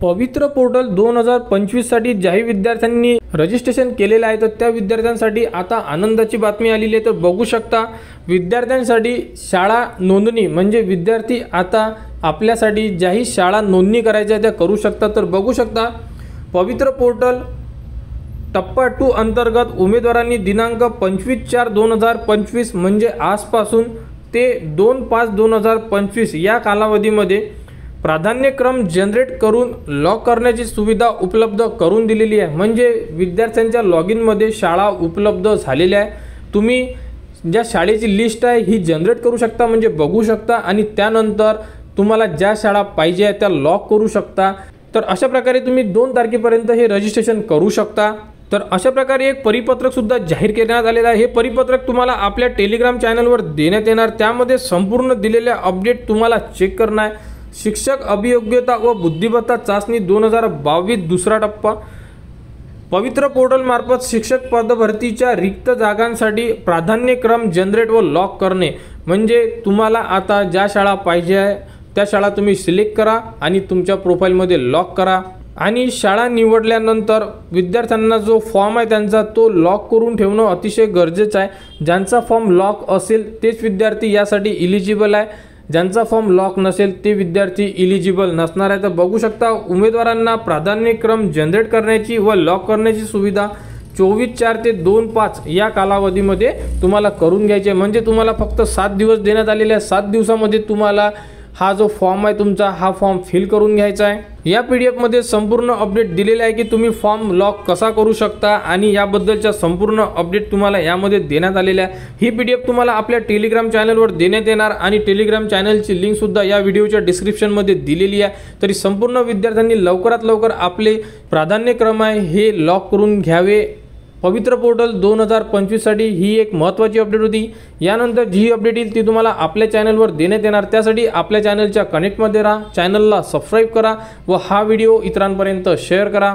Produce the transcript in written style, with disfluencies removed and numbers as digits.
पवित्र पोर्टल 2025 साठी ज्याही विद्यार्थ्यांनी रजिस्ट्रेशन केलेलं आहे तर त्या विद्यार्थ्यांसाठी आता आनंदाची बातमी आलेली आहे। तर बघू शकता विद्यार्थ्यांसाठी शाळा नोंदणी म्हणजे विद्यार्थी आता आपल्यासाठी ज्याही शाळा नोंदणी करायच्या त्या करू शकतात। तर बघू शकता पवित्र पोर्टल टप्पा 2 अंतर्गत उमेदवारांनी दिनांक 25/4/2025 म्हणजे आजपासून ते 2/5/2025 या कालावधीमध्ये प्राधान्यक्रम जनरेट करून लॉग करण्याची सुविधा उपलब्ध करून दिलेली आहे। म्हणजे विद्यार्थ्यांच्या लॉग इन मध्ये शाळा उपलब्ध झालेल्या आहे। तुम्ही ज्या शाळेची लिस्ट आहे ही जनरेट करू शकता म्हणजे बघू शकता आणि त्यानंतर तुम्हाला ज्या शाळा पाहिजे आहे त्या लॉग करू शकता। तर अशा प्रकारे तुम्ही 2 तारखेपर्यंत हे रजिस्ट्रेशन करू शकता। तर अशा प्रकारे एक परिपत्रक सुद्धा जाहीर करण्यात आलेलं आहे। हे परिपत्रक तुम्हाला आपल्या टेलिग्राम चॅनलवर देण्यात येणार। त्यामध्ये संपूर्ण दिलेल्या अपडेट तुम्हाला चेक करणं आहे। शिक्षक अभियोग्यता व बुद्धिमत्ता चाचणी 2022 दुसरा टप्पा पवित्र पोर्टल मार्फत शिक्षक पदभरतीच्या रिक्त जागांसाठी प्राधान्यक्रम जनरेट व लॉक करणे म्हणजे तुम्हाला आता ज्या शाळा पाहिजे आहे त्या शाळा तुम्ही सिलेक्ट करा आणि तुमच्या प्रोफाइलमध्ये लॉक करा आणि शाळा निवडल्यानंतर विद्यार्थ्यांना जो फॉर्म आहे त्यांचा तो लॉक करून ठेवणं अतिशय गरजेचं आहे। ज्यांचा फॉर्म लॉक असेल तेच विद्यार्थी यासाठी इलिजिबल आहे, ज्यांचा फॉर्म लॉक नसेल ते विद्यार्थी इलिजिबल नसणार आहे। तर बघू शकता उमेदवारांना प्राधान्यक्रम जनरेट करण्याची व लॉक करण्याची सुविधा 24/4 ते 2/5 या कालावधीमध्ये तुम्हाला करून घ्यायचे। म्हणजे तुम्हाला फक्त 7 दिवस देण्यात आलेले आहे। 7 दिवसामध्ये तुम्हाला हा जो फॉर्म आहे तुमचा हा फॉर्म फिल करून घ्यायचा आहे। या पीडीएफ मध्ये संपूर्ण अपडेट दिलेले आहे की तुम्ही फॉर्म लॉक कसा करू शकता आणि याबद्दलच्या संपूर्ण अपडेट तुम्हाला यामध्ये देण्यात आलेले आहे। ही पीडीएफ तुम्हाला आपल्या टेलिग्राम चॅनलवर देण्यात येणार आणि टेलिग्राम चॅनलची लिंक सुद्धा या व्हिडिओच्या डिस्क्रिप्शन मध्ये दिलेली आहे। तरी संपूर्ण विद्यार्थ्यांनी लवकरात लवकर आपले प्राधान्यक्रम आहे हे लॉक करून घ्यावे। पवित्र पोर्टल 2025 साठी ही एक महत्त्वाची अपडेट होती। यानंतर जी अपडेट येईल ती तुम्हाला आपल्या चॅनलवर देण्यात येणार। त्यासाठी आपल्या चॅनलच्या कनेक्टमध्ये राहा, चॅनलला सबस्क्राइब करा व हा व्हिडिओ इतरांपर्यंत शेअर करा।